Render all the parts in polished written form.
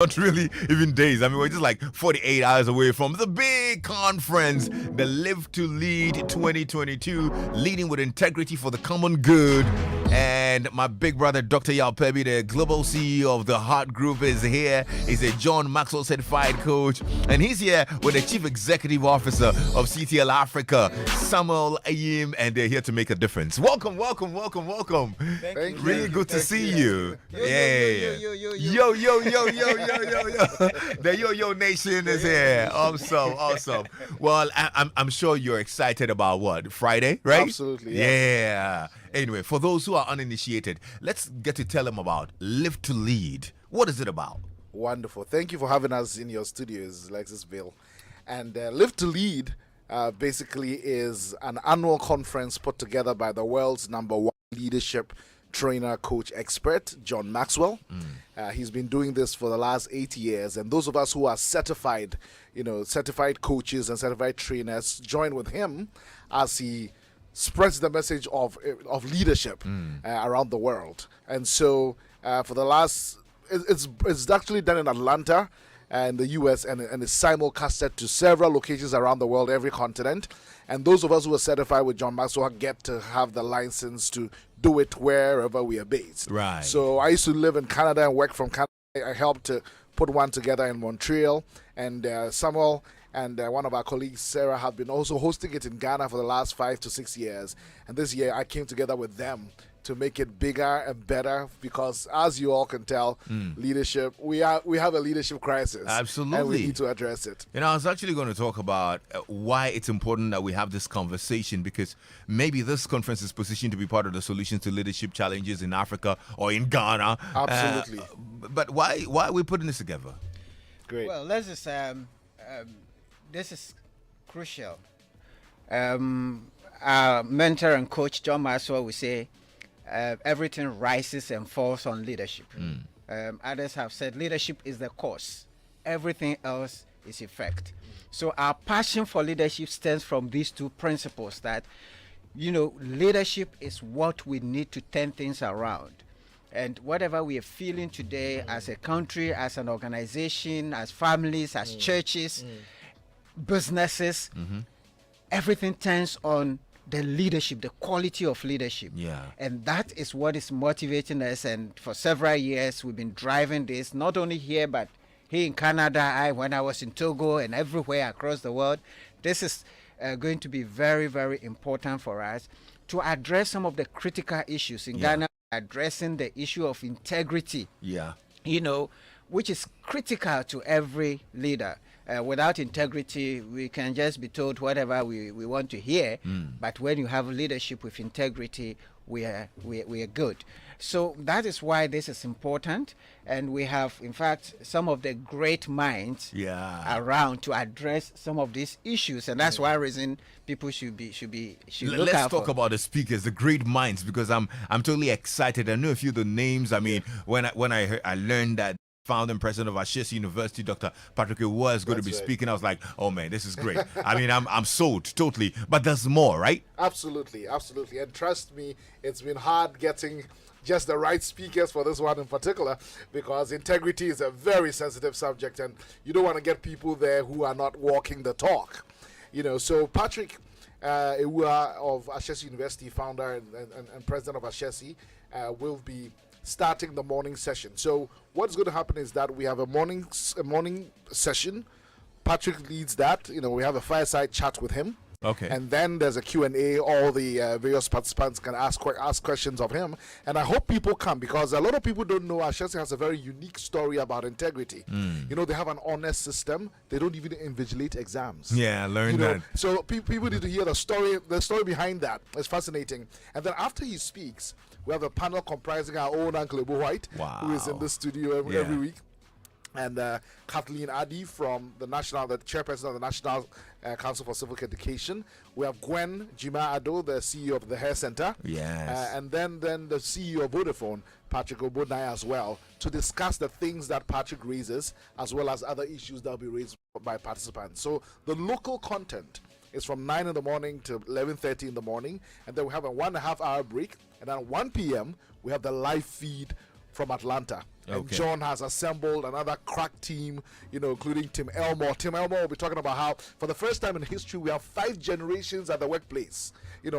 Not really even days. I mean, we're just like 48 hours away from the big conference, the Live to Lead 2022, leading with integrity for the common good. And my big brother, Dr. Yao Pebi, the global CEO of the Heart Group, is here. He's a John Maxwell certified coach. And he's here with the Chief Executive Officer of CTL Africa, Samuel Ayim, and they're here to make a difference. Welcome. Thank you. Really good to see you. Yeah. Yo. The Yo Nation is here. Awesome. Well, I'm sure you're excited about what? Friday, right? Absolutely. Yes. Yeah. Anyway, for those who are uninitiated, let's get to tell them about Live to Lead. What is it about? Wonderful. Thank you for having us in your studios, Lexis. And Live to Lead basically is an annual conference put together by the world's #1 leadership trainer, coach, expert, John Maxwell. He's been doing this for the last 8 years, and those of us who are certified coaches and certified trainers join with him as he spreads the message of leadership around the world. And so for the last, it's actually done in Atlanta in the US, and it's simulcasted to several locations around the world, every continent. And those of us who are certified with John Maxwell get to have the license to do it wherever we are based. Right. So I used to live in Canada and work from Canada. I helped to put one together in Montreal, and Samuel and one of our colleagues, Sarah, have been also hosting it in Ghana for the last 5 to 6 years. And this year I came together with them to make it bigger and better, because as you all can tell, leadership, we have a leadership crisis. Absolutely. And we need to address it. I was actually going to talk about why it's important that we have this conversation, because maybe this conference is positioned to be part of the solutions to leadership challenges in Africa or in Ghana. Absolutely. But why are we putting this together? Great. Well, let's just this is crucial. Our mentor and coach John Maxwell will say, everything rises and falls on leadership. Others have said leadership is the cause, everything else is effect. So our passion for leadership stems from these two principles, that leadership is what we need to turn things around. And whatever we are feeling today as a country, as an organization, as families, as churches, businesses, everything turns on the leadership, the quality of leadership. Yeah. And that is what is motivating us. And for several years, we've been driving this, not only here, but here in Canada, when I was in Togo and everywhere across the world. This is going to be very, very important for us to address some of the critical issues in Ghana, addressing the issue of integrity. Yeah. Which is critical to every leader. Without integrity, we can just be told whatever we want to hear. But when you have leadership with integrity, we are good. So that is why this is important. And we have, in fact, some of the great minds around to address some of these issues. And that's why reason people should look Let's out talk for. about the speakers, the great minds, because I'm totally excited. I know a few of the names. I mean, when I learned that founding president of Ashesi University, Dr. Patrick was going to be speaking, I was like, oh man, this is great. I mean, I'm sold totally. But there's more, right? Absolutely. And trust me, it's been hard getting just the right speakers for this one in particular, because integrity is a very sensitive subject, and you don't want to get people there who are not walking the talk. So Patrick Ewua of Ashesi University, founder and president of Ashesi, will be starting the morning session. So what's going to happen is that we have a morning session. Patrick leads that. We have a fireside chat with him. Okay. And then there's a Q&A. All the various participants can ask questions of him. And I hope people come, because a lot of people don't know Ashesi has a very unique story about integrity. They have an honest system. They don't even invigilate exams. Yeah, learn that. So people need to hear the story behind that. It's fascinating. And then after he speaks, we have a panel comprising our own Uncle Ebo White, who is in the studio every week, and Kathleen Addy from the chairperson of the National Council for Civic Education. We have Gwen Jima Ado, the CEO of the Hair Center. Yes. And then the CEO of Vodafone, Patrick Obodnai, as well, to discuss the things that Patrick raises, as well as other issues that will be raised by participants. So the local content is from 9 in the morning to 11:30 in the morning, and then we have a 1.5 hour break, and then at 1 p.m. we have the live feed from Atlanta. And Okay. John has assembled another crack team, including Tim Elmore. Tim Elmore will be talking about how, for the first time in history, we have 5 generations at the workplace.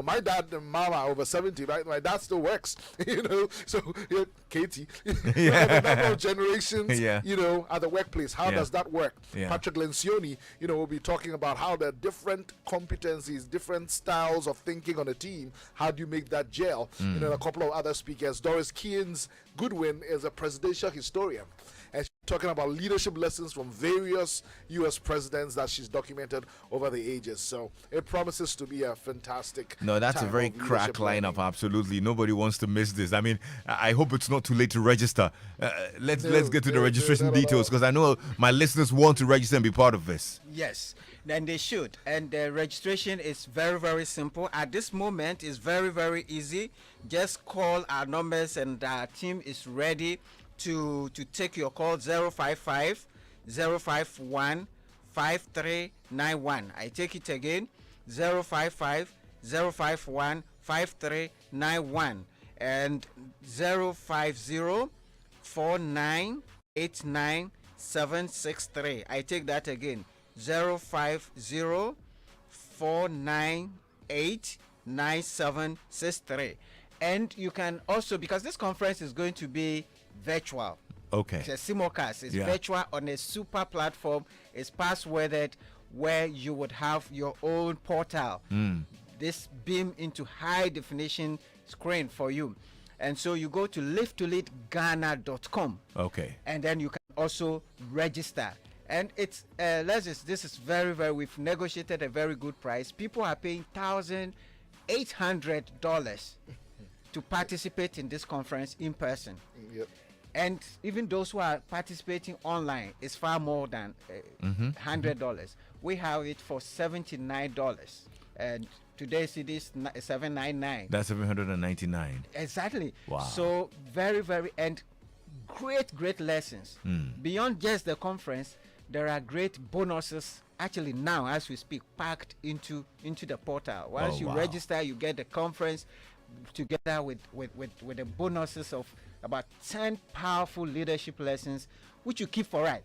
My dad and mama over 70, right? My dad still works, So, Katie, we have a number of generations, Yeah. at the workplace. How Yeah. does that work? Yeah. Patrick Lencioni, will be talking about how the different competencies, different styles of thinking on a team, how do you make that gel? A couple of other speakers. Doris Kearns Goodwin is a presidential historian, and she's talking about leadership lessons from various U.S. presidents that she's documented over the ages. So it promises to be a fantastic. No, that's a time very of crack leadership lineup. learning. Absolutely, nobody wants to miss this. I mean, I hope it's not too late to register. Let's get to the registration no. details, because I know my listeners want to register and be part of this. Yes, then they should. And the registration is very, very simple. At this moment, it's very, very easy. Just call our numbers and our team is ready to take your call. 055 051 5391. I take it again. 055 051 5391 and 050 4989 763. I take that again. 050 498 9763. And you can also, because this conference is going to be virtual. Okay. It's a simulcast. It's Yeah. virtual on a super platform. It's passworded, where you would have your own portal. This beam into high definition screen for you. And so you go to live2leadghana.com. Okay. And then you can also register. And it's Lexis, this is very, very, we've negotiated a very good price. People are paying $1,800 to participate in this conference in person. Yep. And even those who are participating online is far more than $100. We have it for $79. And today's it is $799. That's 799. Exactly. Wow. So very, very, and great lessons. Beyond just the conference, there are great bonuses actually now as we speak, packed into the portal. Once you wow. register, you get the conference together with the bonuses of about 10 powerful leadership lessons, which you keep for life.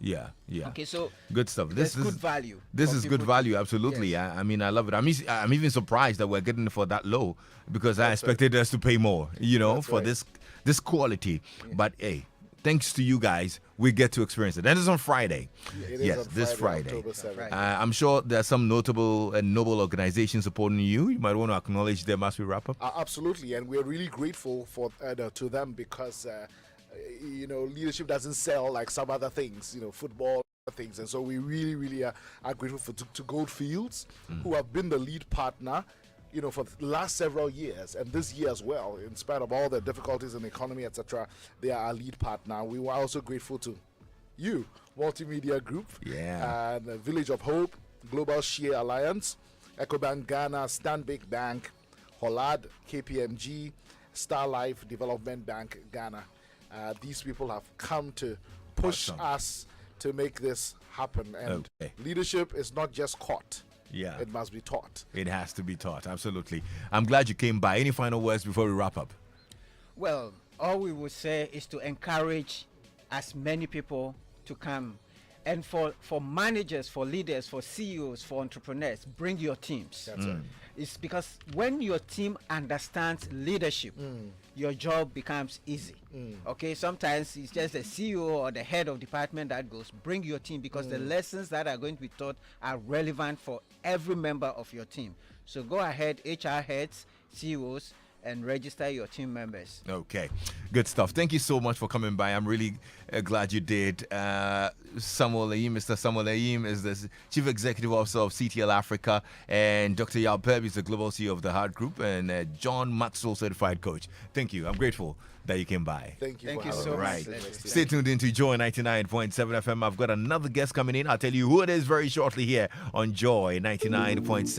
Yeah. Okay, so good stuff. This is good value. This for is good people value, absolutely. Yes. I mean, I love it. I'm even surprised that we're getting it for that low, because I expected us to pay more, That's for right. this quality. But hey, thanks to you guys, we get to experience it. And it's on Friday. It is Yes, on this Friday. October 7th. Right. I'm sure there are some notable and noble organizations supporting you. You might want to acknowledge them as we wrap up. Absolutely, and we're really grateful to them because leadership doesn't sell like some other things, football things, and so we really are grateful to Goldfields, who have been the lead partner, for the last several years, and this year as well. In spite of all the difficulties in the economy, etc., they are our lead partner. We were also grateful to you, Multimedia Group, Yeah. and Village of Hope, Global Share Alliance, EcoBank Ghana, Stanbic Bank, Hollad, KPMG, Star Life Development Bank Ghana. These people have come to push Awesome. us to make this happen. And Okay. leadership is not just caught. Yeah. It must be taught. It has to be taught, absolutely. I'm glad you came by. Any final words before we wrap up? Well, all we would say is to encourage as many people to come. And for managers, for leaders, for CEOs, for entrepreneurs, bring your teams. That's right. It's because when your team understands leadership, your job becomes easy. Okay, sometimes it's just the CEO or the head of department that goes. Bring your team, because the lessons that are going to be taught are relevant for every member of your team. So go ahead, HR heads, CEOs, and register your team members. Okay, good stuff. Thank you so much for coming by. I'm really glad you did. Samuel Ayim, Mr. Samuel Ayim is the Chief Executive Officer of CTL Africa, and Dr. Yao Perb is the Global CEO of the Hard Group, and John Maxwell, Certified Coach. Thank you. I'm grateful that you came by. Thank you Thank for you having so us. much. Right. Yes. Stay tuned into Joy 99.7 FM. I've got another guest coming in. I'll tell you who it is very shortly here on Joy 99.7.